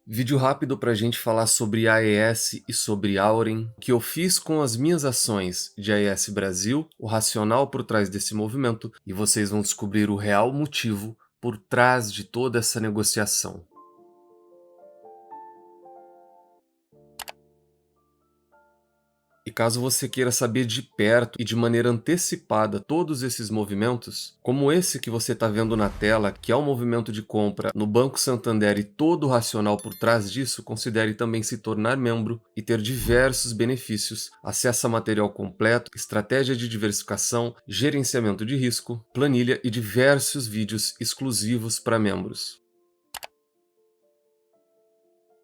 Vídeo rápido para a gente falar sobre AES e sobre Auren, o que eu fiz com as minhas ações de AES Brasil, o racional por trás desse movimento, e vocês vão descobrir o real motivo por trás de toda essa negociação. E caso você queira saber de perto e de maneira antecipada todos esses movimentos, como esse que você está vendo na tela, que é o movimento de compra no Banco Santander e todo o racional por trás disso, considere também se tornar membro e ter diversos benefícios, acesso a material completo, estratégia de diversificação, gerenciamento de risco, planilha e diversos vídeos exclusivos para membros.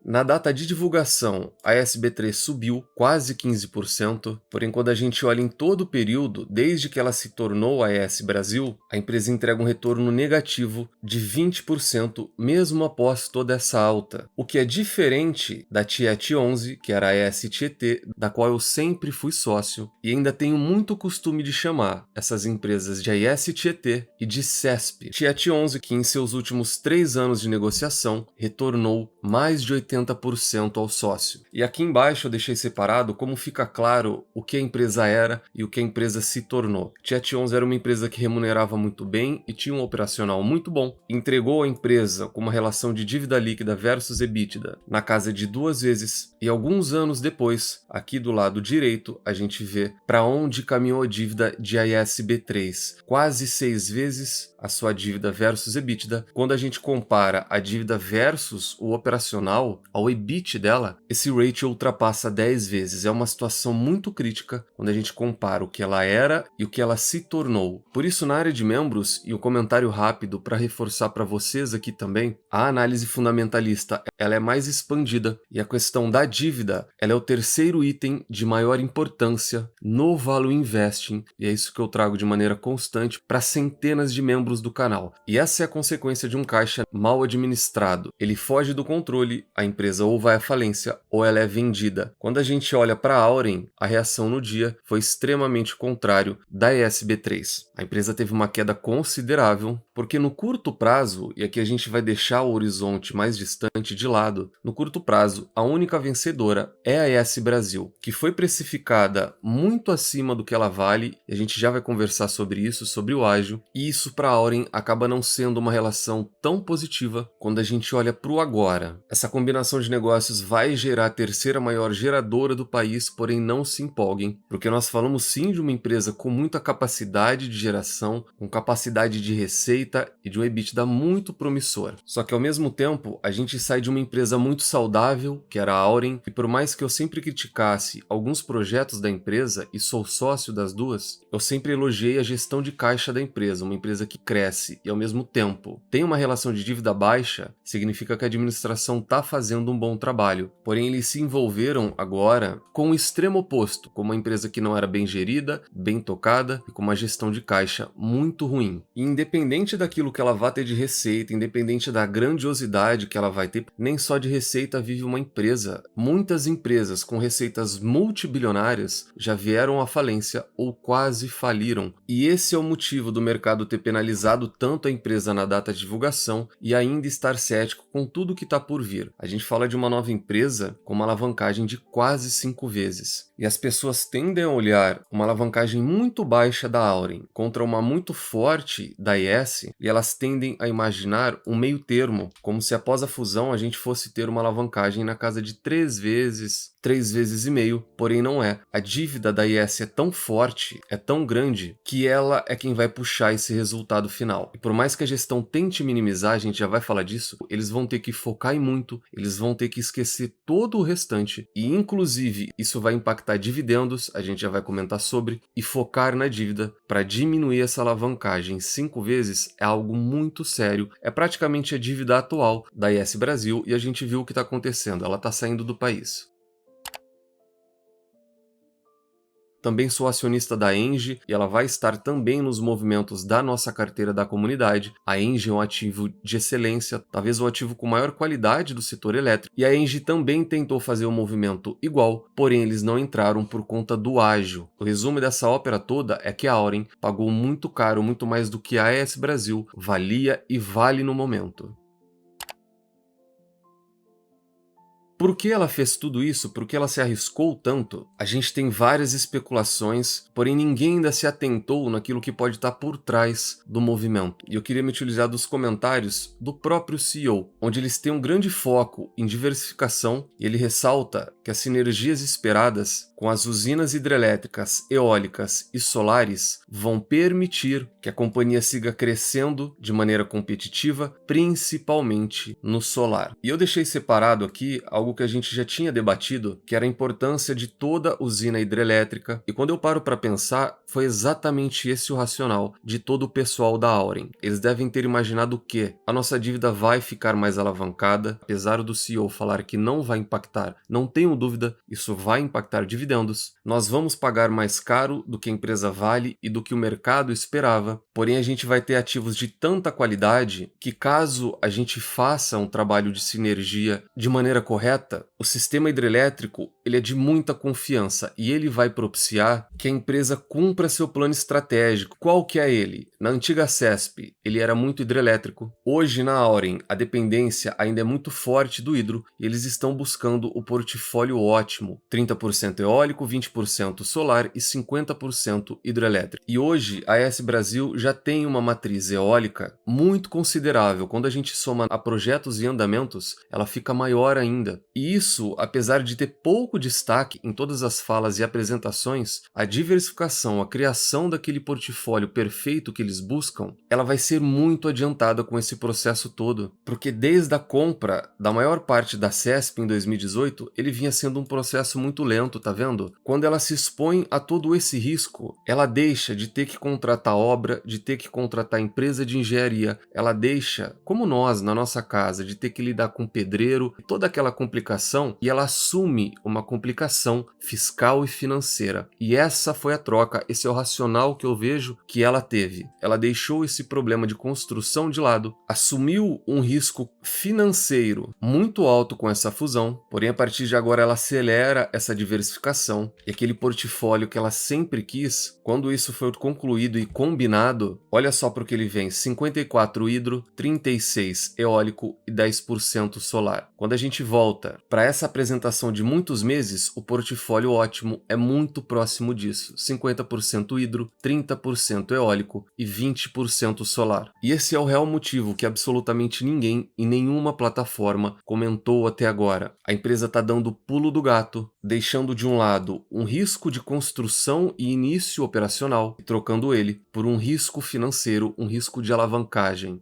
Na data de divulgação, a SB3 subiu quase 15%, porém quando a gente olha em todo o período, desde que ela se tornou a ES Brasil, a empresa entrega um retorno negativo de 20%, mesmo após toda essa alta. O que é diferente da Tiet 11, que era a ES Tietê, da qual eu sempre fui sócio, e ainda tenho muito costume de chamar essas empresas de AES Tietê e de CESP. Tiet 11, que em seus últimos 3 anos de negociação, retornou mais de 80% ao sócio. E aqui embaixo eu deixei separado como fica claro o que a empresa era e o que a empresa se tornou. Tiet 11 era uma empresa que remunerava muito bem e tinha um operacional muito bom. Entregou a empresa com uma relação de dívida líquida versus EBITDA na casa de 2 vezes, e alguns anos depois, aqui do lado direito, a gente vê para onde caminhou a dívida de AESB3. Quase 6 vezes a sua dívida versus EBITDA. Quando a gente compara a dívida versus o operacional, ao EBIT dela, esse ratio ultrapassa 10 vezes. É uma situação muito crítica quando a gente compara o que ela era e o que ela se tornou. Por isso, na área de membros, e o comentário rápido para reforçar para vocês aqui também, a análise fundamentalista ela é mais expandida e a questão da dívida ela é o terceiro item de maior importância no Value Investing, e é isso que eu trago de maneira constante para centenas de membros do canal. E essa é a consequência de um caixa mal administrado. Ele foge do controle, a empresa ou vai à falência ou ela é vendida. Quando a gente olha para a Auren, a reação no dia foi extremamente contrário da ESB3. A empresa teve uma queda considerável, porque no curto prazo, e aqui a gente vai deixar o horizonte mais distante de lado, no curto prazo, a única vencedora é a ES Brasil, que foi precificada muito acima do que ela vale, e a gente já vai conversar sobre isso, sobre o ágio, e isso para a Auren acaba não sendo uma relação tão positiva quando a gente olha para o agora. Essa combinação de negócios vai gerar a terceira maior geradora do país, porém não se empolguem, porque nós falamos sim de uma empresa com muita capacidade de geração, com capacidade de receita e de um EBITDA muito promissor. Só que ao mesmo tempo, a gente sai de uma empresa muito saudável, que era a Auren, e por mais que eu sempre criticasse alguns projetos da empresa, e sou sócio das duas, eu sempre elogiei a gestão de caixa da empresa, uma empresa que cresce e ao mesmo tempo tem uma relação de dívida baixa, significa que a administração está fazendo um bom trabalho. Porém, eles se envolveram agora com o extremo oposto, com uma empresa que não era bem gerida, bem tocada e com uma gestão de caixa muito ruim. E independente daquilo que ela vai ter de receita, independente da grandiosidade que ela vai ter, nem só de receita vive uma empresa. Muitas empresas com receitas multibilionárias já vieram à falência ou quase faliram. E esse é o motivo do mercado ter penalizado tanto a empresa na data de divulgação e ainda estar cético com tudo que está por vir. A gente fala de uma nova empresa com uma alavancagem de quase 5 vezes. E as pessoas tendem a olhar uma alavancagem muito baixa da Auren contra uma muito forte da IS, e elas tendem a imaginar um meio termo, como se após a fusão a gente fosse ter uma alavancagem na casa de 3 vezes, 3 vezes e meio, porém não é. A dívida da IS é tão forte, é tão grande, que ela é quem vai puxar esse resultado final. E por mais que a gestão tente minimizar, a gente já vai falar disso, eles vão ter que focar em muito, eles vão ter que esquecer todo o restante, e inclusive isso vai impactar dividendos, a gente já vai comentar sobre, e focar na dívida para diminuir essa alavancagem 5 vezes é algo muito sério, é praticamente a dívida atual da IS Brasil, e a gente viu o que está acontecendo, ela está saindo do país. Também sou acionista da Engie e ela vai estar também nos movimentos da nossa carteira da comunidade. A Engie é um ativo de excelência, talvez o ativo com maior qualidade do setor elétrico. E a Engie também tentou fazer um movimento igual, porém eles não entraram por conta do ágio. O resumo dessa ópera toda é que a Auren pagou muito caro, muito mais do que a AES Brasil valia e vale no momento. Por que ela fez tudo isso? Por que ela se arriscou tanto? A gente tem várias especulações, porém ninguém ainda se atentou naquilo que pode estar por trás do movimento. E eu queria me utilizar dos comentários do próprio CEO, onde eles têm um grande foco em diversificação e ele ressalta que as sinergias esperadas com as usinas hidrelétricas, eólicas e solares vão permitir que a companhia siga crescendo de maneira competitiva, principalmente no solar. E eu deixei separado aqui algo que a gente já tinha debatido, que era a importância de toda usina hidrelétrica. E quando eu paro para pensar, foi exatamente esse o racional de todo o pessoal da Auren. Eles devem ter imaginado o quê? A nossa dívida vai ficar mais alavancada, apesar do CEO falar que não vai impactar, não tenho dúvida, isso vai impactar dividendos. Nós vamos pagar mais caro do que a empresa vale e do que o mercado esperava, porém a gente vai ter ativos de tanta qualidade que, caso a gente faça um trabalho de sinergia de maneira correta, o sistema hidrelétrico ele é de muita confiança e ele vai propiciar que a empresa cumpra seu plano estratégico. Qual que é ele? Na antiga CESP, ele era muito hidrelétrico. Hoje, na Auren, a dependência ainda é muito forte do hidro e eles estão buscando o portfólio ótimo, 30% eólico, 20% solar e 50% hidrelétrico. E hoje, a AES Brasil já tem uma matriz eólica muito considerável. Quando a gente soma a projetos e andamentos, ela fica maior ainda. E isso, apesar de ter pouco destaque em todas as falas e apresentações, a diversificação, a criação daquele portfólio perfeito que eles buscam, ela vai ser muito adiantada com esse processo todo, porque desde a compra da maior parte da CESP em 2018, ele vinha sendo um processo muito lento, tá vendo? Quando ela se expõe a todo esse risco, ela deixa de ter que contratar obra, de ter que contratar empresa de engenharia, ela deixa, como nós na nossa casa, de ter que lidar com pedreiro, toda aquela complicação, e ela assume uma complicação fiscal e financeira. E essa foi a troca, esse é o racional que eu vejo que ela teve. Ela deixou esse problema de construção de lado, assumiu um risco financeiro muito alto com essa fusão, porém a partir de agora ela acelera essa diversificação e aquele portfólio que ela sempre quis, quando isso foi concluído e combinado, olha só para o que ele vem: 54 hidro, 36 eólico e 10% solar. Quando a gente volta para essa apresentação de muitos meses, o portfólio ótimo é muito próximo disso: 50% hidro, 30% eólico e 20% solar. E esse é o real motivo que absolutamente ninguém em nenhuma plataforma comentou até agora. A empresa está dando o pulo do gato, deixando de um lado um risco de construção e início operacional e trocando ele por um risco financeiro, um risco de alavancagem.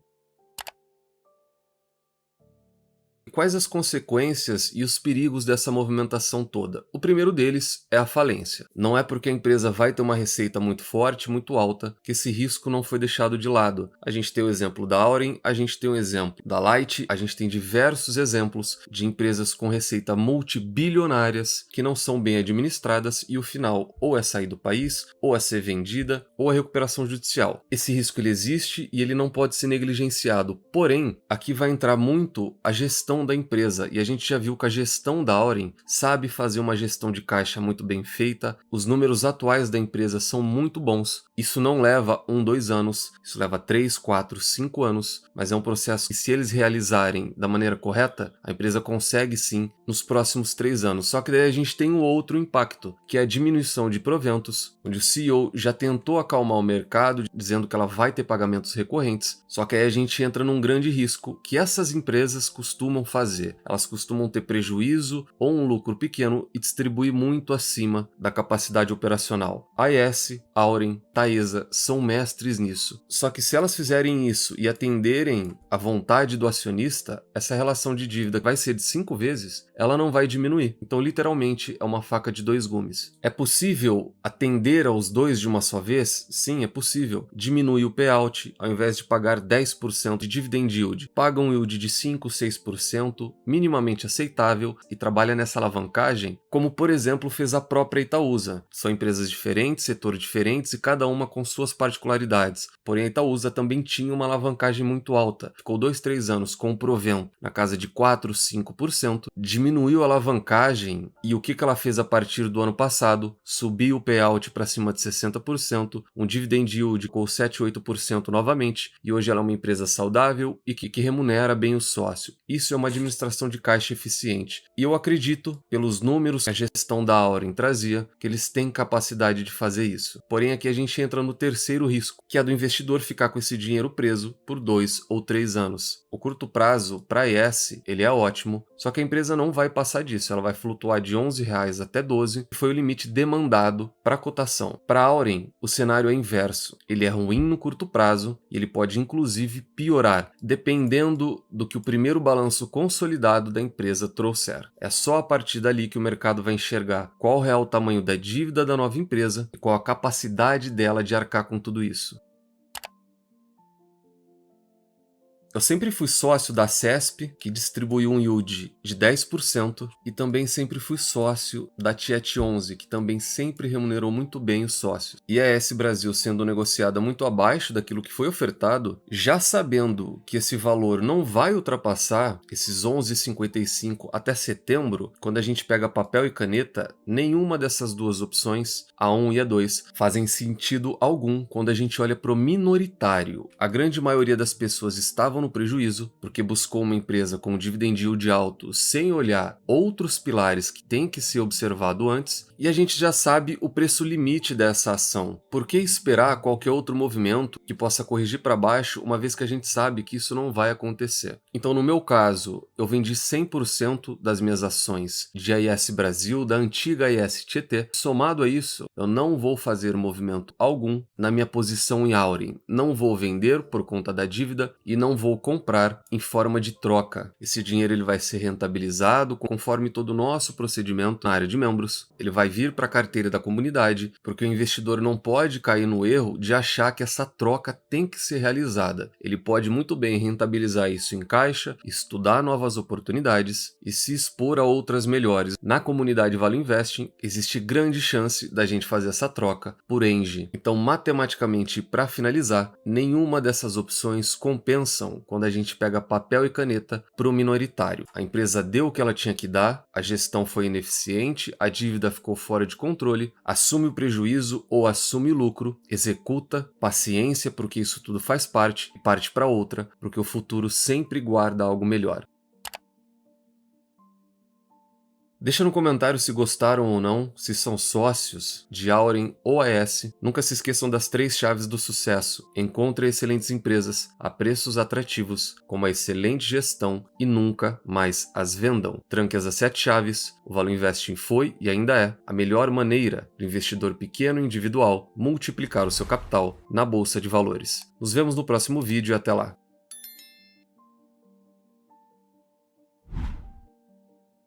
Quais as consequências e os perigos dessa movimentação toda? O primeiro deles é a falência. Não é porque a empresa vai ter uma receita muito forte, muito alta, que esse risco não foi deixado de lado. A gente tem o exemplo da Auren, a gente tem o exemplo da Light, a gente tem diversos exemplos de empresas com receita multibilionárias que não são bem administradas e o final ou é sair do país, ou é ser vendida, ou é recuperação judicial. Esse risco ele existe e ele não pode ser negligenciado. Porém, aqui vai entrar muito a gestão da empresa, e a gente já viu que a gestão da Auren sabe fazer uma gestão de caixa muito bem feita, os números atuais da empresa são muito bons, isso não leva 1, 2 anos, isso leva 3, 4, 5 anos, mas é um processo que, se eles realizarem da maneira correta, a empresa consegue sim nos próximos 3 anos. Só que daí a gente tem um outro impacto, que é a diminuição de proventos, onde o CEO já tentou acalmar o mercado, dizendo que ela vai ter pagamentos recorrentes, só que aí a gente entra num grande risco que essas empresas costumam fazer. Elas costumam ter prejuízo ou um lucro pequeno e distribuir muito acima da capacidade operacional. A AES, Auren, Taesa são mestres nisso. Só que se elas fizerem isso e atenderem à vontade do acionista, essa relação de dívida vai ser de 5 vezes, ela não vai diminuir. Então, literalmente, é uma faca de 2 gumes. É possível atender aos dois de uma só vez? Sim, é possível. Diminui o payout, ao invés de pagar 10% de dividend yield, paga um yield de 5, 6%, minimamente aceitável, e trabalha nessa alavancagem, como por exemplo fez a própria Itaúsa. São empresas diferentes, setores diferentes e cada uma com suas particularidades. Porém, a Itaúsa também tinha uma alavancagem muito alta. Ficou 2, 3 anos com o provento na casa de 4, 5%, diminuiu a alavancagem e o que ela fez a partir do ano passado? Subiu o payout para cima de 60%, um dividend yield com 7, 8% novamente, e hoje ela é uma empresa saudável e que remunera bem o sócio. Isso é uma uma administração de caixa eficiente. E eu acredito, pelos números que a gestão da Auren trazia, que eles têm capacidade de fazer isso. Porém, aqui a gente entra no terceiro risco, que é do investidor ficar com esse dinheiro preso por 2 ou 3 anos. O curto prazo, para a ES, ele é ótimo, só que a empresa não vai passar disso, ela vai flutuar de R$11 até 12, que foi o limite demandado para a cotação. Para a Auren, o cenário é inverso, ele é ruim no curto prazo e ele pode inclusive piorar, dependendo do que o primeiro balanço consolidado da empresa trouxer. É só a partir dali que o mercado vai enxergar qual é o tamanho da dívida da nova empresa e qual a capacidade dela de arcar com tudo isso. Eu sempre fui sócio da CESP, que distribuiu um yield de 10%, e também sempre fui sócio da Tiet11, que também sempre remunerou muito bem os sócios. E a ES Brasil sendo negociada muito abaixo daquilo que foi ofertado, já sabendo que esse valor não vai ultrapassar esses 11,55 até setembro, quando a gente pega papel e caneta, nenhuma dessas duas opções, a 1 e a 2, fazem sentido algum quando a gente olha para o minoritário. A grande maioria das pessoas estavam no prejuízo, porque buscou uma empresa com dividend yield alto sem olhar outros pilares que têm que ser observado antes, e a gente já sabe o preço limite dessa ação. Por que esperar qualquer outro movimento que possa corrigir para baixo, uma vez que a gente sabe que isso não vai acontecer? Então, no meu caso, eu vendi 100% das minhas ações de AES Brasil, da antiga AES Tietê. Somado a isso, eu não vou fazer movimento algum na minha posição em Auren. Não vou vender por conta da dívida e não vou comprar em forma de troca. Esse dinheiro ele vai ser rentabilizado conforme todo o nosso procedimento na área de membros. Ele vai vir para a carteira da comunidade, porque o investidor não pode cair no erro de achar que essa troca tem que ser realizada. Ele pode muito bem rentabilizar isso em caixa, estudar novas oportunidades e se expor a outras melhores. Na comunidade Value Investing, existe grande chance da gente fazer essa troca por Engie. Então, matematicamente, para finalizar, nenhuma dessas opções compensam quando a gente pega papel e caneta para o minoritário. A empresa deu o que ela tinha que dar, a gestão foi ineficiente, a dívida ficou fora de controle, assume o prejuízo ou assume o lucro, executa, paciência porque isso tudo faz parte e parte para outra, porque o futuro sempre guarda algo melhor. Deixa no comentário se gostaram ou não, se são sócios de Auren ou AES. Nunca se esqueçam das 3 chaves do sucesso. Encontre excelentes empresas a preços atrativos, com uma excelente gestão e nunca mais as vendam. Tranque as 7 chaves. O Value Investing foi e ainda é a melhor maneira do investidor pequeno e individual multiplicar o seu capital na bolsa de valores. Nos vemos no próximo vídeo e até lá.